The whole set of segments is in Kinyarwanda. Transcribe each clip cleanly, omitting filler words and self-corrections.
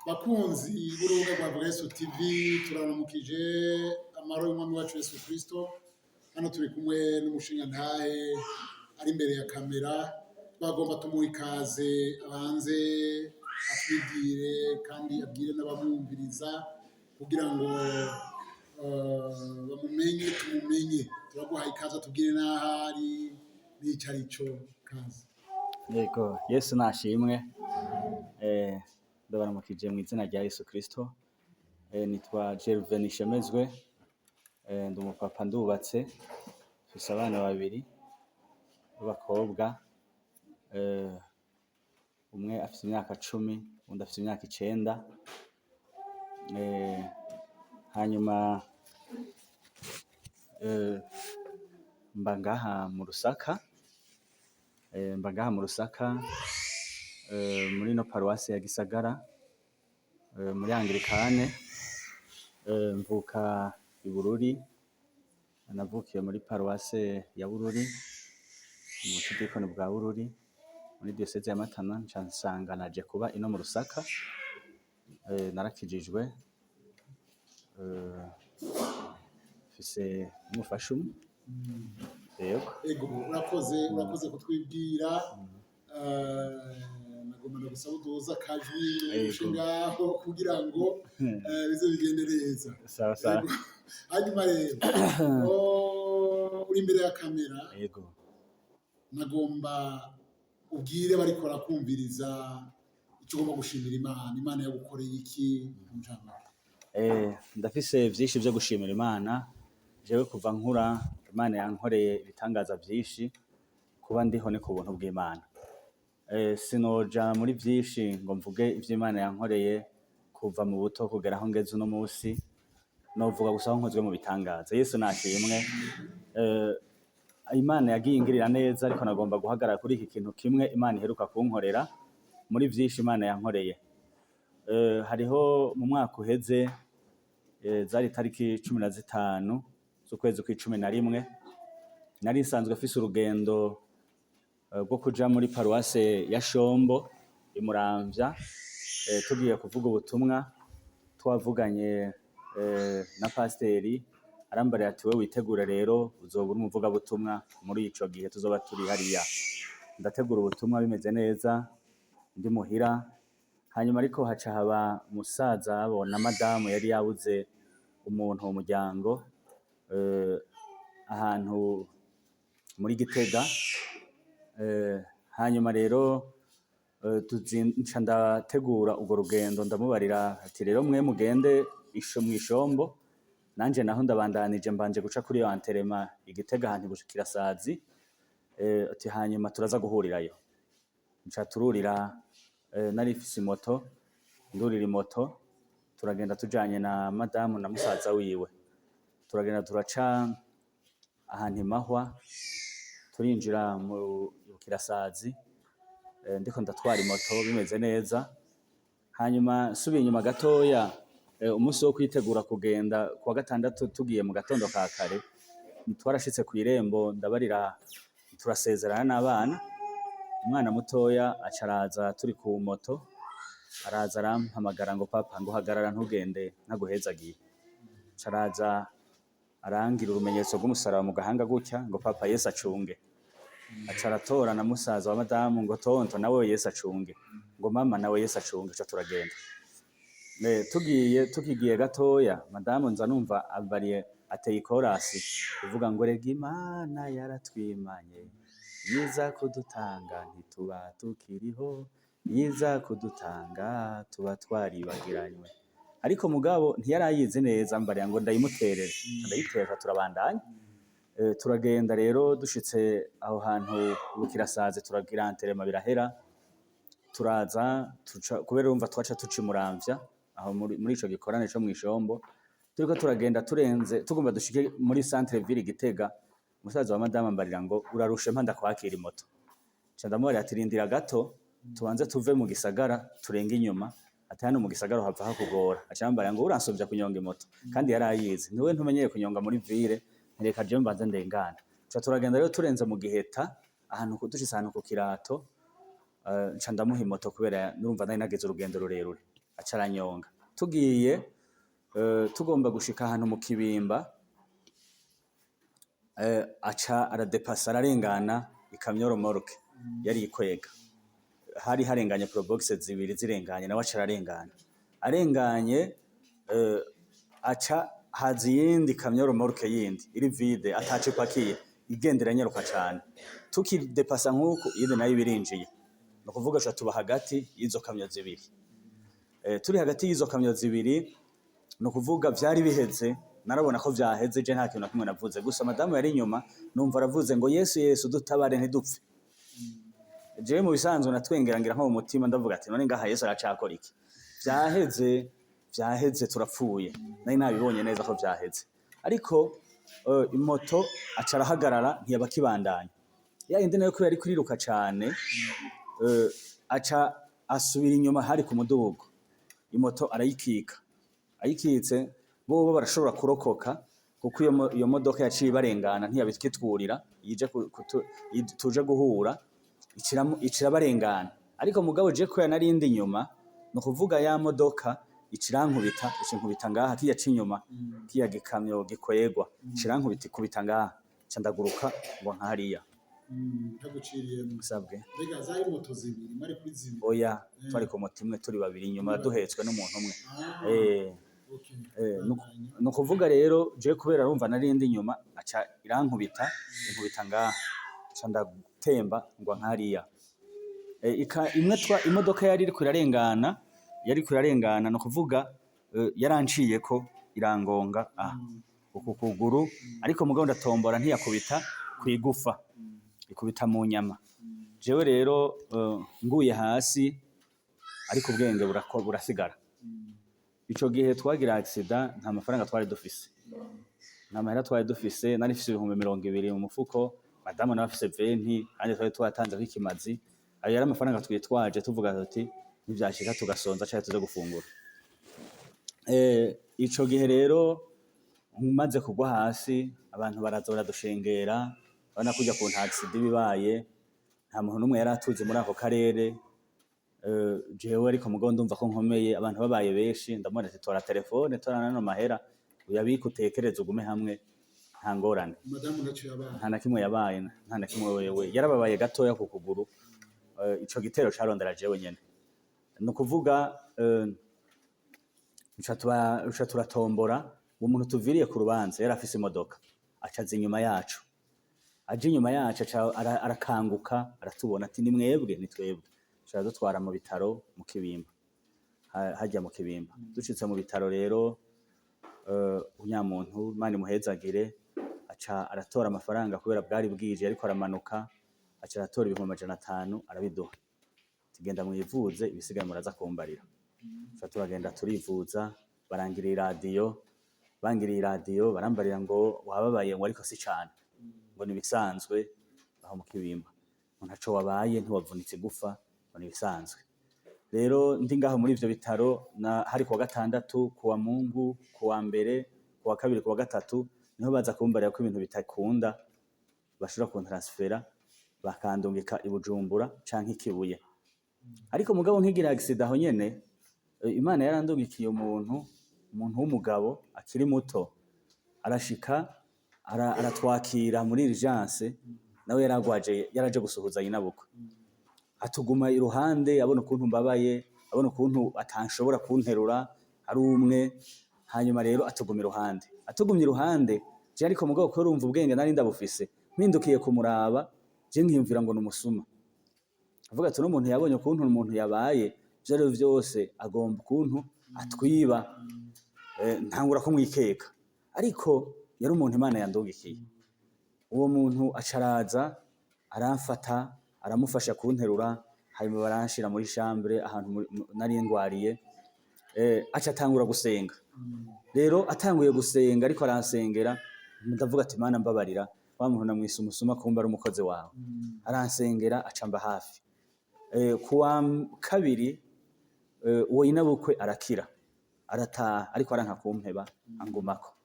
Bakunzi b'urubuga rwa Bwesu TV turaramukije amahoro y'umwami wacu Yesu Kristo. Hano turi kumwe n'umushingantahe ari imbere ya kamera, twagomba tumuha ikaze abanze atwibwire kandi abwire n'abamwumviriza kugira ngo bamumenye tumumenye. Turaguha ikaze tubwire n'aho ari n'icyo ari cyo kazi. Yego, Yesu nashimwe. Ndabaramukije mu izina rya Yesu Kristo. Nitwa Gervain Nishemezwe. Ndi umupapa ndubatse, mfise abana babiri b'abakobwa. Umwe afite imyaka 10, undi afite imyaka 9. Hanyuma mba ngaha mu Rusaka, muri no paruwasi ya Gisagara, muri Anglikane. Mvuka i Bururi, navukiye muri paruwasi ya Bururi, mu budikoni bwa Bururi, muri diocese ya Matana. Nsanga naje kuba ino mu Rusaka. Narakijijwe, mfise umufasha umwe. Ego, urakoze kutwibwira. Nagomba gusaba uduhuza akajwi ngaho kugira ngo bize bigende neza. Sawa. Hanyuma rero uri imbere ya kamera. Yego. Nagomba ubwire bariko barakumviriza icyo ugomba gushimira Imana yagukoreye iki mu njambo. Ndafise vyinshi vyo gushimira Imana. Jewe kuva nkura Imana yankoreye ibitangaza vyinshi, kuba ndiho ni ku buntu bw'Imana. Sinoja muri vyinshi ngo mvuge ivyo Imana yankoreye kuva mu buto kugera aho ngeze uno munsi. Novuga gusa aho nkozwe mu bitangaza. Yesu nashimwe. Imana yagiye ingirira neza, ariko nagomba guhagarara kuri iki kintu kimwe Imana iheruka kunkorera muri vyinshi Imana yankoreye. Hariho mu mwaka uheze, zari tariki 15 z'ukwezi kwa11, nari nsanzwe afise urugendo rwo kuja muri paruwase ya Shombo i Muramvya, tugiye kuvuga ubutumwa. Twavuganye na pasiteri, arambara ati we witegura rero uzobura umuvuga butumwa muri ico gihe tuzoba turi hariya. Ndategura ubutumwa bimeze neza, ndi muhira. Hanyuma ariko haca haba musaza na madamu yari yabuze umuntu mu muryango ahantu muri Gitega. Hanyuma rero nca ndategura urwo rugendo, ndamubarira ati rero mwe mugende mw'Ishombo, nanje naho ndabandanije mbanje guca kuri yo anterema Igitega ahantu Bukirasazi. Ati hanyuma turaza guhurirayo. Nca tururira, nari mfise moto, ndurira moto, turagenda tujanye na madamu na musaza wiwe. Turagenda turaca ahantu Mahwa, turinjira mu Bukirasazi, ndiko ndatwara moto bimeze neza. Hanyuma subiye inyuma gatoya, umunsi wo kwitegura kugenda kuwa gatandatu tugiye mu gatondo ka kare, twarashitse ku irembo, ndabarira turasezerana n'abana. Umwana mutoya acaraza turi ku moto, araza arampamagara ngo papa ngo hagarara ntugende ntaguhezagiye. Caraza arangira urumenyetso rw'umusaraba mu gahanga gutya ngo papa Yesu acunge. Acaratora na musaza wa madamu ngo tonto nawe Yesu acunge, ngo mama nawe Yesu acunge. Cyo turagenda. Tukigiye gatoya, madamu nza numva abariye ateye ikorasi uvuga ngo rega Imana yaratwimanye, yiza kudutanga ntituba tukiriho, yiza kudutanga tuba twaribagiranywe. Ariko mugabo ntiyarayizi neza, mbariya ngo ndayimuterere, ndayitera turabandanya. Turagenda rero, dushitse aho hantu Bukirasazi turagira anterema birahera. Turaza kubera urumva twaca tuci Muramvya aho muri ico gikorane cyo mw'Ishombo. Turiko turagenda turenze tugomba dushike muri centre ville Gitega, musaza wa madame ambarira ngo urarushe mpa ndakwakira moto. Nca ndamubwira ati rindira gato tubanze tuve mu gisagara turenge inyuma, ati hano mu gisagara hava hakugora. Aca ambarira ngo uransovya kunyonga moto, kandi yarayizi. Niwe ntumenyeye kunyonga muri ville, ntereka je mbanze ndengana. Nca turagenda rero turenze mu Giheta ahantu dushitse ahantu ku kirato. Nca ndamuha moto kubera nurumva nari nageze urugendo rurerure. aca aranyonga. Tugiye tugomba gushika ahantu mu Kibimba, aca aradepasa ararengana ikamyo romoroke yari ikwega, hari harenganye probox zibiri zirenganye, nawe aca ararengana, arenganye aca haza iyindi kamyo romoroke yindi iri vide ataco ipakiye igendera nyaruka cane, tukidepasa nk'uko iyindi nayo birinjiye, no kuvuga co tuba hagati y'izo kamyo zibiri. Turi hagati y'izo kamyo zibiri, no kuvuga vyari biheze, narabona ko vyaheze, je nta kintu na kimwe navuze, gusa madamu yari inyuma numva aravuze ngo Yesu Yesu dutabare ntidupfe. Jewe mu bisanzwe natwengerangira nko mu mutima ndavuga ati none ngaha Yesu aracakora iki? Vyaheze turapfuye, nari nabibonye neza ko vyaheze, ariko imoto aca arahagarara ntiyaba kibandanya, yayindi nayo ko yari kuriruka cane, aca asubira inyuma hari ku mudugudu, imoto arayikika, ayikitse bobo barashobora kurokoka kuko iyo modoka yaciye barengana ntiyabitwitwurira yije tuje guhura icira barengana, ariko mugabo je ko yanarindi inyuma, no kuvuga ya modoka icirankubita ikinkubita ngaha kiya cinyuma kiya gikamyo gikwegwa icirankubita ikubita ngaha candaguruka ngo nkariya ntaguciriye musabwe. Mbega zari moto zibiri mari kuri zibiri? Oya, twari ku moto imwe turi babiri inyuma duhetswe n'umuntu umwe. No kuvuga rero je kubera rumva narindi inyuma aca irankubita inkubita ngaha candatemba ngo nkariya. Imwe imodoka yari iri kurarengana no kuvuga yaranciye ko irangonga uku kuguru, ariko mugabo ndatombora ntiyakubita kwigufa, ikubita mu nyama. Jewe rero nguye hasi, ariko ubwenge burasigara. Ico gihe twagira accident nta mafaranga twari dufise, nta mahera twari dufise, nari mfise 20,000 mu mufuko, madamu nawe afise 20, kandi twari twatanze nk'ikimazi. Ayo yari amafaranga twitwaje tuvuga ati nivyashika tugasonza cyangwa tuze gufungura. Ico gihe rero maze kugwa hasi, abantu baraza baradushengera, bana kujya ku accident bibaye, nta muntu numwe yari atuzi muri ako karere. Jewe ariko mugabo ndumva ko nkomeye, abantu babaye benshi, ndamubona ati tora telefone, tora nano mahera uyabika utekereze ugume hamwe nta ngorane. Madamu naco yabaye nta na kimwe yabaye, nta na kimwe wewe yarababaye gatoya ku kuguru. Ico gitero carondera jewe nyene, no kuvuga uca turatombora, uwo muntu tuviriye ku rubanza yari afise imodoka, acaza inyuma yacu, aje inyuma yacu arakanguka aratubona ati ni mwebwe? Ni twebwe. Dutwara mu bitaro mu Kibimba, hajya mu Kibimba. Dushitse mu bitaro rero unyamuntu Imana imuhezagire aca aratora amafaranga kubera bwari bwije, ariko aramanuka aca aratora 500 arabiduha, tugenda mwivuze ibisigaye muraza kumbarira. Turagenda turivuza, barangiriye radio barambarira ngo wababaye, ngo ariko si cane, ngo nibisanzwe aho mu Kibimba, ntaco wabaye, ntiwavunitse gufa, ni bisanzwe. Rero ndi ngaho muri ivyo bitaro, hari kuwa gatandatu, kuwa Mungu, kuwa mbere, kuwa kabiri, kuwa gatatu niho baza kumbarira ko ibintu bitakunda bashobora kuntransfera bakandungika i Bujumbura canke Kibuye. Ariko mugabo nkigira accident aho nyene, Imana yarandungikiye umuntu w'umugabo akiri muto, arashika aratwakira muri urgence, nawe yaraje gusuhuza nyinabukwe, atuguma iruhande, abona ukuntu mbabaye, abona ukuntu atanshobora kunterura ari umwe. Hanyuma rero atugumye iruhande, je ariko mugabo ko urumva ubwenge nari ndabufise, mpindukiye kumuraba, je nkiyumvira ngo numusuma. Avuga ati n'umuntu yabonye ukuntu umuntu yabaye, vyari vyose agomba ukuntu atwiba, ntangura kumwikeka, ariko yari umuntu Imana yandungikiye. Uwo muntu acaraza aramfata, aramufasha kunterura, hanyuma baranshira muri chambre ahantu nari ndwariye. Aca atangura gusenga. Rero atanguye gusenga, ariko aransengera, ndavuga ati Mana mbabarira, wa muntu namwise umusuma kumba ari umukozi wawe. Aransengera acamba hafi. Kuwa kabiri uwo nyinabukwe arakira, arataha, ariko aranka kumpeba angumako.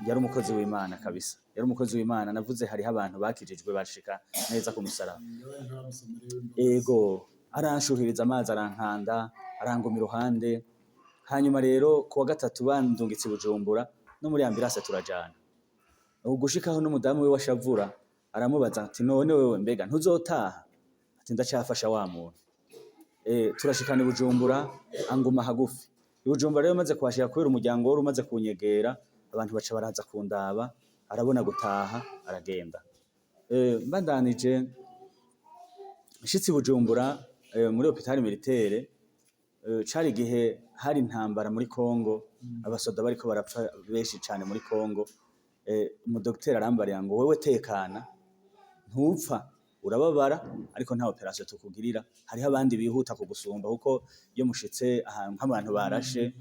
Yari umukozi w'Imana kabisa, yari umukozi w'Imana. Navuze hariho abantu bakijijwe bashika neza ku musaraba. Ego, aranshuhiriza amazi arankanda, aranguma iruhande. Hanyuma rero kuwa gatatu bandungitse i Bujumbura no muri ambulance turajana. Gushikaho n'umudamu we washavura aramubaza ati none wewe mbega ntuzotaha? Ati ndacafasha wa muntu. Turashikana i Bujumbura anguma hagufi. I Bujumbura rero maze kuhashika kubera umuryango wari umaze kunyegera, abantu baca baraza kundaba, arabona gutaha aragenda. Mbandanije nshitse i Bujumbura muri hôpital militaire, cari igihe hari intambara muri Congo, abasoda bariko barapfa benshi cane muri Congo. Umudokiteri arambarira ngo wewe tekana, ntupfa, urababara ariko nta operation tukugirira, hariho abandi bihuta kugusumba kuko iyo mushitse ahantu nk'abantu barashe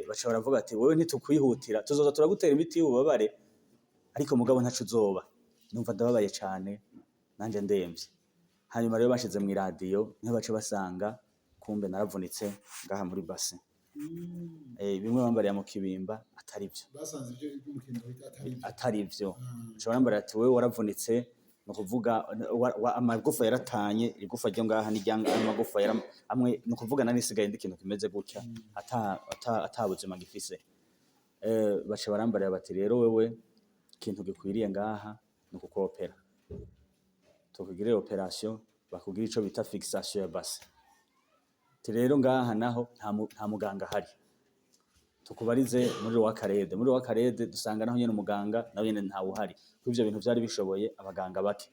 baca baravuga ati wewe ntitukwihutira, tuzoza turagutera imiti y'ububabare ariko mugabo ntaco uzoba. Numva ndababaye cane nanje ndemvye. Hanyuma rero bashize mu radio niho baca basanga kumbe naravunitse ngaha muri base. Bimwe bambariye mu kibimba atari byo. Basanze ibyo umukindo atari byo. Ushobora bambara ati wewe waravunitse, no kuvuga amagufa yaratanye, igufa ryo ngaha n'ijyanga amagufa amwe, no kuvuga nari sigaye ndi kintu kimeze gutya atabuzima gifise. Baca barambarira bati rero wewe kintu gikwiriye ngaha no kukopera. Tukugirira operation bakugira ico bita fixation ya base. Rero ngaha naho nta muganga hari. Tukubarize muri Rwakarede. Muri Rwakarede dusanga naho nyene umuganga nawe nyene ntawe uhari. Ivyo bintu vyari bishoboye abaganga bake.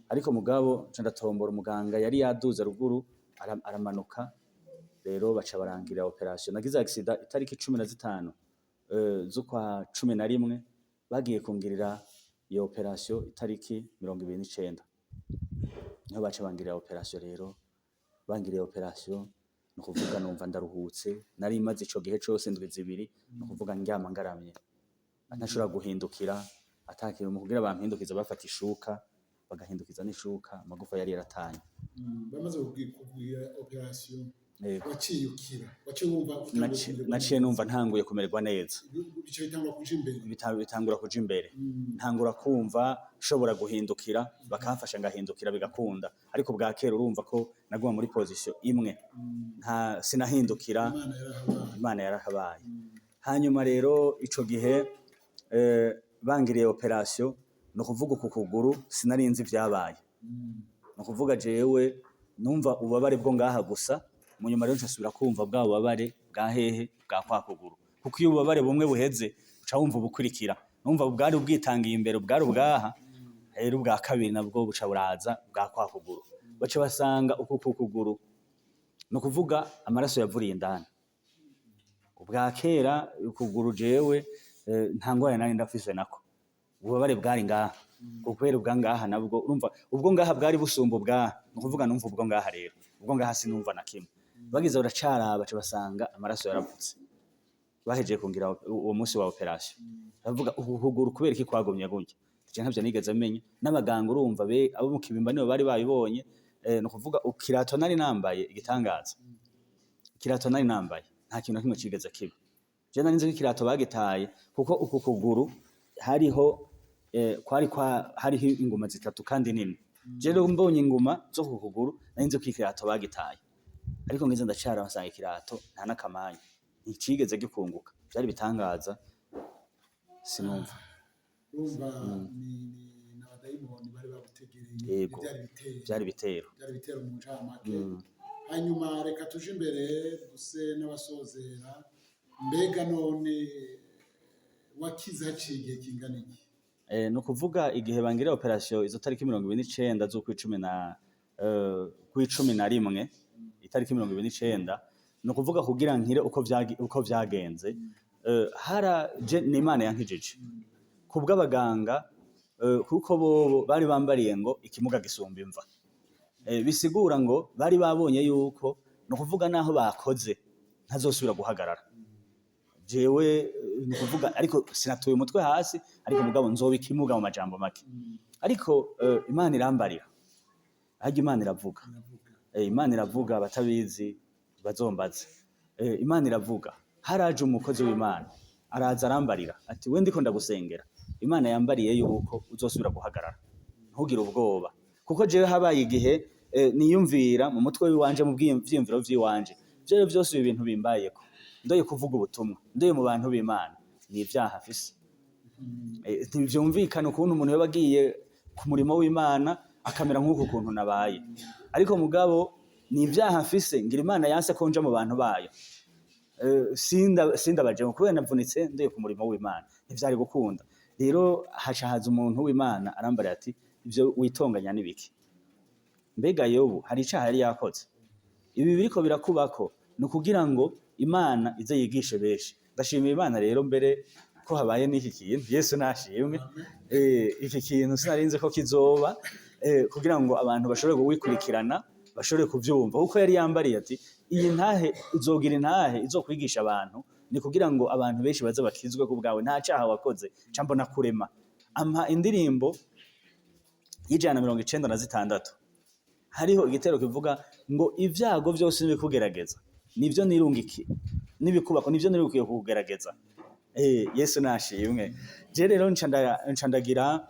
Ariko mugabo nca ndatombora umuganga yari yaduze ruguru aramanuka. Rero baca barangira operation. Nagize accident itariki 15 z'ukwa 11 bagiye kungirira iyo operation itariki 29. Niho baca bangirira operation rero. Bangiriye operation no kuvuga numva ndaruhutse, nari maze ico gihe cose ndwi zibiri no kuvuga ndyama ngaramye, ntashobora guhindukira, atakira mu kugira bampindukiza bafata ishuka bagahindukiza n'ishuka, amagufa yari yaratanye. Bamaze kugira operation waciyukira, wumva naciye numva ntanguye kumererwa neza. Bico bitangura kuja imbere, bitangura kuja imbere. Ntangura kumva shobora guhindukira, bakamfasha ngahindukira bigakunda, ariko bwa kera urumva ko naguma muri position imwe, nta sinahindukira. Imana yarahabaye. Hanyuma rero ico gihe bangiriye operation, no kuvuga ku kuguru sinarinzi vyabaye. No kuvuga jewe numva ubabare bwo ngaha gusa, munyuma rero nsubira kumva bwa bubabare bwa hehe bwa kwa kuguru, kuko iyo ububabare bumwe buheze uca wumva ubukurikira. Numva bwari ubwitangiye imbere, bwari ubwaha, rero ubwa kabiri nabwo buca buraza bwa kwa kuguru. Baca basanga uku kuguru, no kuvuga amaraso yavuriye indani. Ubwa kera ukuguru jewe nta ngwara nari ndafise nako, ububabare bwari ngaha, kubera ubwa ngaha nabwo urumva ubwo ngaha bwari busumba ubwaha. No kuvuga numva ubwo ngaha rero, ubwo ngaha sinumva na kimwe. Bagize baracara baca basanga amaraso yaravutse. Bahejeje kungira uwo munsi wa operation, bavuga ukuguru kubera iki kwagumye gutya. Je ntavyo nigeze menya, n'abaganga urumva abo mu kibimba nibo bari babibonye. No kuvuga ukirato nari nambaye igitangaza, ikirato nari nambaye nta kintu kimwe cigeze kiba. Je nari nzi ikirato bagitaye kuko uku kuguru hariho hariho inguma zitatu kandi nini. Je rero mbonye inguma zo ku kuguru nari nzi ko ikirato bagitaye, ariko ngeze ndacara basanga ikirato nta nakamanya, nticigeze gikunguka. Byari bitangaza sinumva. Urumva ni n'abadayimoni bari bagutegereye. Byari bitero mu ncamake. Hanyuma reka tuje imbere duse n'abasozera. Mbega none wakize haciye igihe kingana iki? No kuvuga igihe bangira operation izo tariki 29 z'ukwi11 itariki 29, no kuvuga kugira nkire uko vyagenze. Je n'Imana yankijije kubw'abaganga, kuko bo bari bambariye ngo ikimuga gisumba imva. Bisigura ngo bari babonye yuko no kuvuga naho bakoze ntazosubira guhagarara. Jewe ni kuvuga ariko sinatuye umutwe hasi, ariko mugabo nzoba ikimuga mu majambo make. Ariko Imana irambarira, harya Imana iravuga. Imana iravuga, batabizi bazombaze. Imana iravuga, haraje umukozi w'Imana araza arambarira ati we ndiko ndagusengera, Imana yambariye yuko uzosubira guhagarara, ntugire ubwoba. Kuko jewe habaye igihe niyumvira mu mutwe wiwanje, mu byiyumviro vyiwanje ivyo vyose ibi bintu bimbayeko ndoye kuvuga ubutumwa ndoye mu bantu b'Imana ni ivyaha afise. Ntivyumvikana ukuntu umuntu yoba agiye ku murimo w'Imana akamera nk'uko kuntu nabaye, ariko mugabo ni ivyaha afise ngira Imana yanse ko nja mu bantu bayo. Sindabajemo kubera navunitse ndoye ku murimo w'Imana ntivyari gukunda. Rero haca haza umuntu w'Imana arambara ati ivyo witonganya nibiki? Mbega Yobu hari icaha yari yakoze? Ibi biriko birakubako ni ukugira ngo Imana ize yigishe benshi. Ndashimira Imana rero mbere ko habaye n'iki kintu, Yesu nashimwe. Iki kintu sinarinze ko kizoba kugira ngo abantu bashobore kuwikurikirana bashobore kuvyumva, kuko yari yambariye ati iyi ntahe uzogira intahe izokwigisha abantu, ni kugira ngo abantu benshi baze bakizwe ku bwawe, nta caha wakoze ca mbona kurema. Ampa indirimbo y'196 hariho igitero kivuga ngo ivyago vyose nibikugerageza nivyo nirungikiye nibikubako nivyo nirungikiye kugerageza. Yesu nashimwe. Je rero ncandagira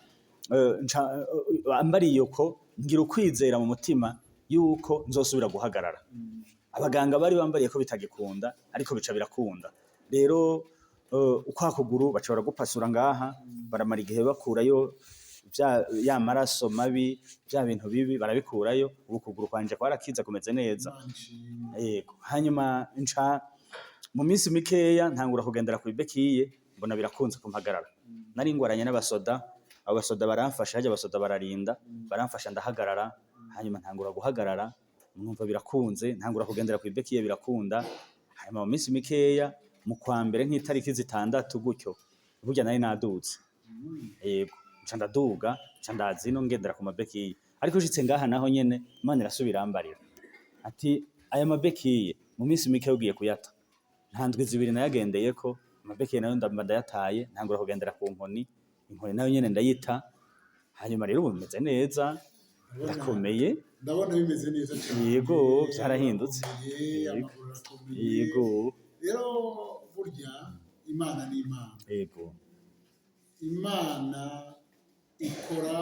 ambariye uko ngira ukwizera mu mutima yuko nzosubira guhagarara. Abaganga bari bambariye ko bitagikunda ariko bica birakunda. Rero ukwa kuguru bashobora gupasura ngaha baramara igihe bakurayo ya maraso mabi bya bintu bibi barabikurayo, ubu kuguru kwanje kwarakiza kumeze neza. Yego, hanyuma nca mu minsi mikeya ntangura kugendera ku ibekiye mbona birakunze kumpagarara. Nari ngwaranye n'abasoda, abo basoda baramfasha, haje abasoda bararinda baramfasha ndahagarara, hanyuma ntangura guhagarara numva birakunze, ntangura kugendera ku ibekiye birakunda. Hanyuma mu minsi mikeya mu kwa mbere nk'itariki 6 gutyo burya nari naduze. Yego, nca ndaduga nca ndazino ngendera ku mabekiye, ariko ushitse ngaha naho nyene Imana irasubira ambarira ati aya mabekiye mu minsi mike ugiye kuyata. Nta ndwi 2 nayagendeyeko, amabekiye nayo ndayataye, ntangura kugendera ku nkoni, inkoni nayo nyene ndayita. Hanyuma rero ubu bimeze neza, ndakomeye, ndabona bimeze neza cyane. Yego, byarahindutse. Yego, rero burya Imana ni Imana. Yego, Imana ikora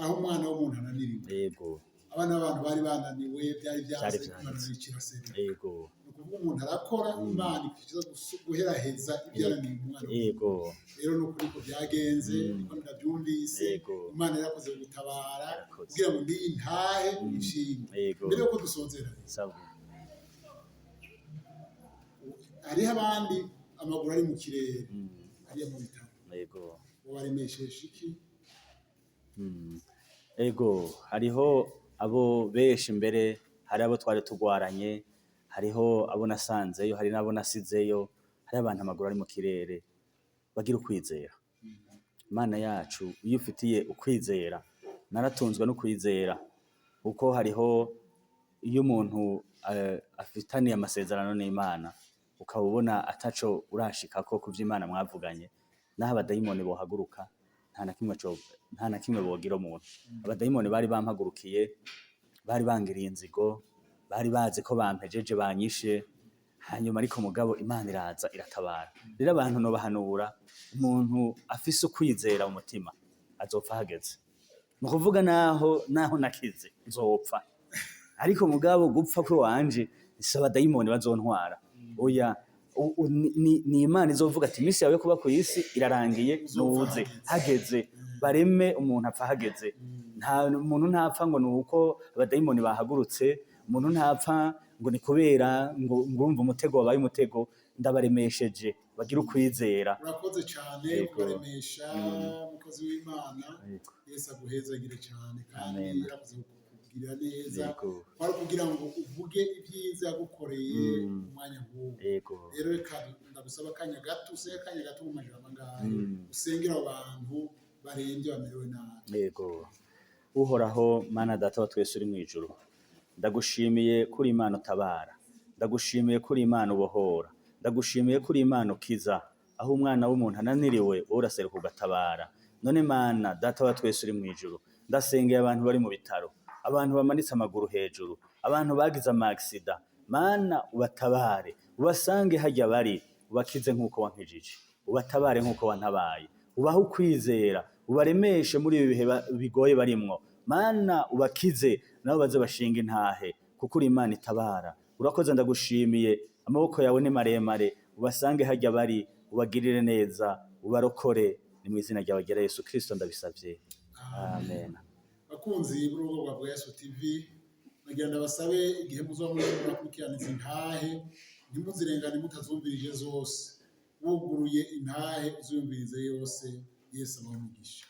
aho umwana w'umuntu ananiriwe. yego, Abana b'abantu bari bananiwe, byari byaze Imana n'ikirasera. yego, Ni ukuvuga umuntu arakora, Imana ikiza guheraheza ibyo yananiye umwana. yego, Rero ni ukuri ko byagenze, niko ndabyumvise. Yego. Imana yarakoze gutabara Yarakoze. kugira ngo ndiyi ntahe ishimwe. Yego. Mbere yuko dusonzera, sawa, hariho abandi amaguru ari mu kirere, hariya mu bitaro. yego, Waremesheje iki? Ego, hariho abo benshi mbere, hari abo twari tugwaranye, hariho abo nasanzeyo, hari n'abo nasizeyo, hari abantu amaguru ari mu kirere bagira ukwizera. Imana yacu iyo ufitiye ukwizera, naratunzwe no kwizera, kuko hariho iyo umuntu afitaniye amasezerano n'Imana ukaba ubona ataco urashikako ku vy'Imana mwavuganye, naho abadayimoni bohaguruka nta na kimwe bogira umuntu. Abadayimoni bari bampagurukiye, bari bangiriye inzigo, bari bazi ko bampejeje banyishe, hanyuma ariko mugabo Imana iraza iratabara. Rero abantu nobahanura, umuntu afise ukwizera mu mutima azopfa hageze. Mu kuvuga naho nakize nzopfa, ariko mugabo gupfa kwe wanje si abadayimoni bazontwara. Oya, ni Imana izovuga ati iminsi yawe yo kuba ku isi irarangiye, nuze hageze bareme umuntu apfa hageze. Nta umuntu ntapfa ngo nuko abadayimoni bahagurutse, umuntu ntapfa ngo ni kubera ngo urumva umutego wabaye umutego. Ndabaremesheje bagira ukwizera. Urakoze cyane kubaremesha, umukozi w'Imana. Yesu aguhezagire cyane kandi yarakoze kukugirira neza, kwari kugira ngo uvuge ibyiza yagukoreye umwanya nk'uwo. Rero reka ndagusaba akanya gato, usenge akanya gato mu majambo angahe usengera abo bantu barembye bamerewe nabi. Yego, Uhoraho Mana Data wa twese uri mu ijuru, ndagushimiye kuri Imana utabara, ndagushimiye kuri Imana ubohora, ndagushimiye kuri Imana ukiza. Aho umwana w'umuntu ananiriwe wowe uraseruka ugatabara. None Mana Data wa twese uri mu ijuru, ndasengeye abantu bari mu bitaro, abantu bamanitse amaguru hejuru, abantu bagize amaksida. Mana ubatabare, ubasange hajya bari, ubakize nk'uko wankijije, ubatabare nk'uko wantabaye, ubahe ukwizera, ubaremeshe muri ibi bihe bigoye barimwo. Mana ubakize nabo baze bashinga intahe, kuko uri Imana itabara, urakoze ndagushimiye, amaboko yawe ni maremare, ubasange harya bari, ubagirire neza, ubarokore, ni mu izina ryawe ryera Yesu Kristo ndabisavye, amen. Bakunzi b'urubuga rwa Yesu TV, nagira ndabasabe igihe muzoba murakurikirana izi ntahe, ntimuzirengane mutazumvirije zose, wuguruye intahe uzumvirize yose. Yesu abahe umugisha.